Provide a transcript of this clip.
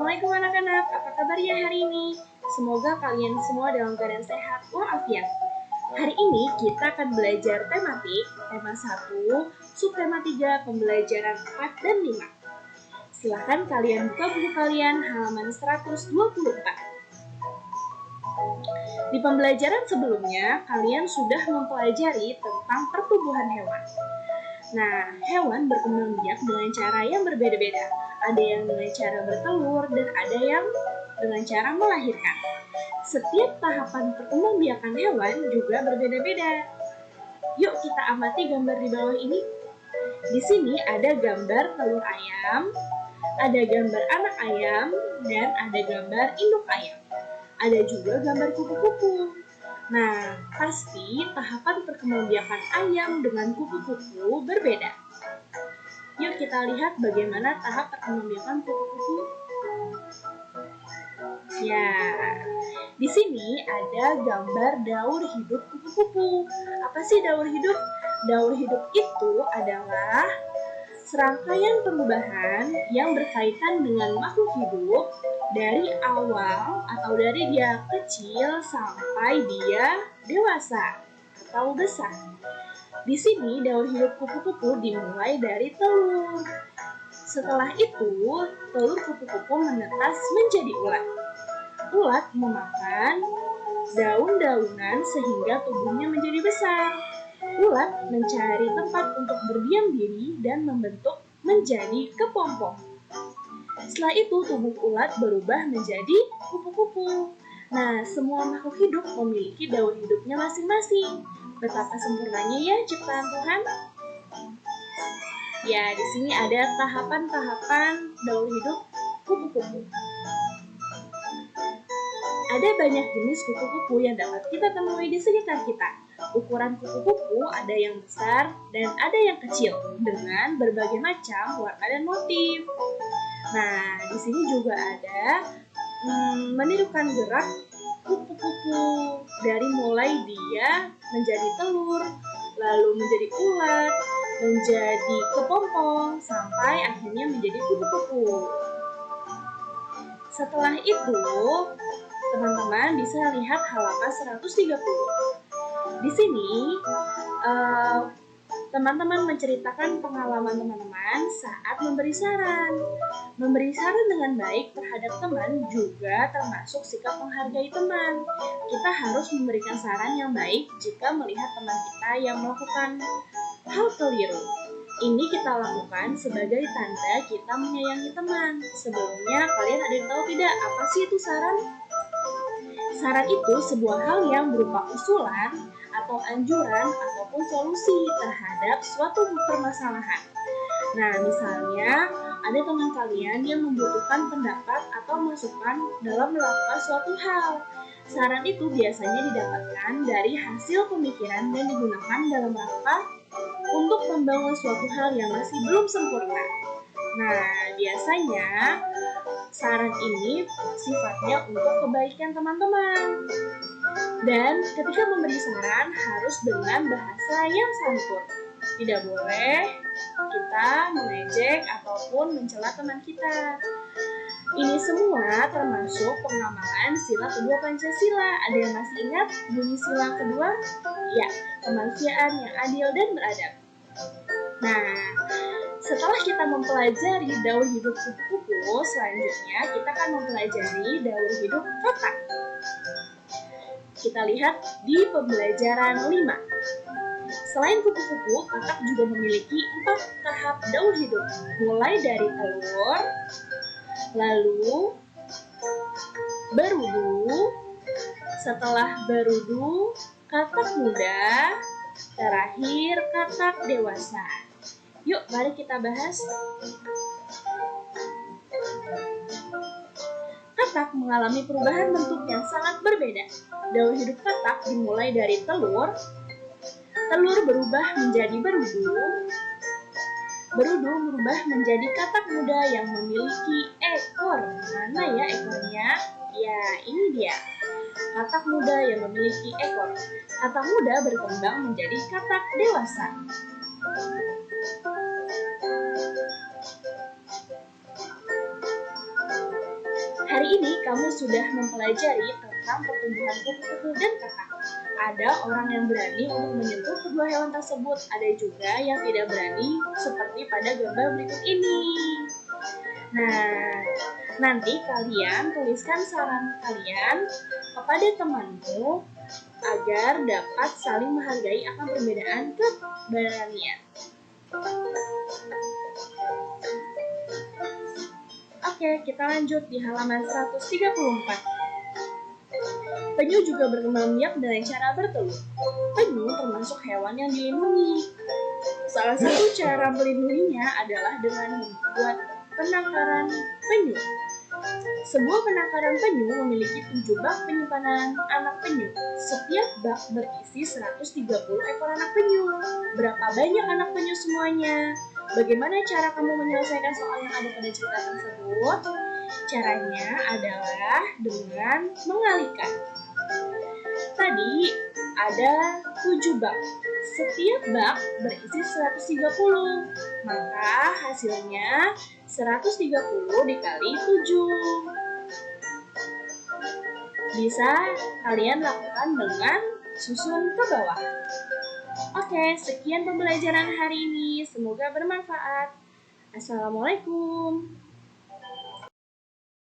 Assalamualaikum anak-anak, apa kabarnya hari ini? Semoga kalian semua dalam keadaan sehat walafiat. Hari ini kita akan belajar tematik, tema 1, subtema 3, pembelajaran 4 dan 5. Silahkan kalian buka buku kalian halaman 124. Di pembelajaran sebelumnya, kalian sudah mempelajari tentang pertumbuhan hewan. Nah, hewan berkembang biak dengan cara yang berbeda-beda. Ada yang dengan cara bertelur dan ada yang dengan cara melahirkan. Setiap tahapan perkembangbiakan hewan juga berbeda-beda. Yuk kita amati gambar di bawah ini. Di sini ada gambar telur ayam, ada gambar anak ayam, dan ada gambar induk ayam. Ada juga gambar kupu-kupu. Nah, pasti tahapan perkembangbiakan ayam dengan kupu-kupu berbeda. Yuk kita lihat bagaimana tahap perkembangbiakan kupu-kupu. Ya, di sini ada gambar daur hidup kupu-kupu. Apa sih daur hidup? Daur hidup itu adalah serangkaian perubahan yang berkaitan dengan makhluk hidup dari awal atau dari dia kecil sampai dia dewasa atau besar. Di sini daur hidup kupu-kupu dimulai dari telur. Setelah itu, telur kupu-kupu menetas menjadi ulat. Ulat memakan daun-daunan sehingga tubuhnya menjadi besar. Ulat mencari tempat untuk berdiam diri dan membentuk menjadi kepompong. Setelah itu, tubuh ulat berubah menjadi kupu-kupu. Nah, semua makhluk hidup memiliki daur hidupnya masing-masing. Betapa sempurnanya ya ciptaan Tuhan. Ya, di sini ada tahapan-tahapan daur hidup kupu-kupu. Ada banyak jenis kupu-kupu yang dapat kita temui di sekitar kita. Ukuran kupu-kupu ada yang besar dan ada yang kecil dengan berbagai macam warna dan motif. Nah, di sini juga ada menirukan gerak kupu-kupu dari mulai dia menjadi telur, lalu menjadi ulat, menjadi kepompong, sampai akhirnya menjadi kupu-kupu. Setelah itu, teman-teman bisa lihat halaman 130. Di sini, teman-teman menceritakan pengalaman teman-teman saat memberi saran. Memberi saran dengan baik terhadap teman juga termasuk sikap menghargai teman. Kita harus memberikan saran yang baik jika melihat teman kita yang melakukan hal keliru. Ini kita lakukan sebagai tanda kita menyayangi teman. Sebelumnya, kalian ada yang tahu tidak apa sih itu saran? Saran itu sebuah hal yang berupa usulan atau anjuran ataupun solusi terhadap suatu permasalahan. Nah, misalnya ada teman kalian yang membutuhkan pendapat atau masukan dalam melakukan suatu hal. Saran itu biasanya didapatkan dari hasil pemikiran dan digunakan dalam rangka untuk membangun suatu hal yang masih belum sempurna. Nah, biasanya saran ini sifatnya untuk kebaikan teman-teman. Dan ketika memberi saran harus dengan bahasa yang santun. Tidak boleh kita mengejek ataupun mencela teman kita. Ini semua termasuk pengamalan sila kedua Pancasila. Ada yang masih ingat bunyi sila kedua? Ya, kemanusiaan yang adil dan beradab. Nah, setelah kita mempelajari daur hidup kupu-kupu, selanjutnya kita akan mempelajari daur hidup katak. Kita lihat di pembelajaran 5. Selain kupu-kupu, katak juga memiliki 4 tahap daur hidup, mulai dari telur, lalu berudu, setelah berudu, katak muda, terakhir katak dewasa. Yuk, mari kita bahas. Katak mengalami perubahan bentuk yang sangat berbeda. Daur hidup katak dimulai dari telur berubah menjadi berudu, berudu berubah menjadi katak muda yang memiliki ekor. Mana ya ekornya? Ya, ini dia. Katak muda yang memiliki ekor. Katak muda berkembang menjadi katak dewasa. Hari ini kamu sudah mempelajari tentang pertumbuhan kupu-kupu dan kakak. Ada orang yang berani untuk menyentuh kedua hewan tersebut, ada juga yang tidak berani seperti pada gambar berikut ini. Nah, nanti kalian tuliskan saran kalian kepada temanmu agar dapat saling menghargai akan perbedaan keberanian. Oke, kita lanjut di halaman 134. Penyu juga berkembang biak dengan cara bertelur. Penyu termasuk hewan yang dilindungi. Salah satu cara melindunginya adalah dengan membuat penangkaran penyu. Sebuah penangkaran penyu memiliki 7 bak penyimpanan anak penyu. Setiap bak berisi 130 ekor anak penyu. Berapa banyak anak penyu semuanya? Bagaimana cara kamu menyelesaikan soal yang ada pada cerita tersebut? Caranya adalah dengan mengalihkan. Tadi ada 7 bak. Setiap bak berisi 130. Maka hasilnya 130 dikali 7. Bisa kalian lakukan dengan susun ke bawah. Oke, sekian pembelajaran hari ini. Semoga bermanfaat. Assalamualaikum.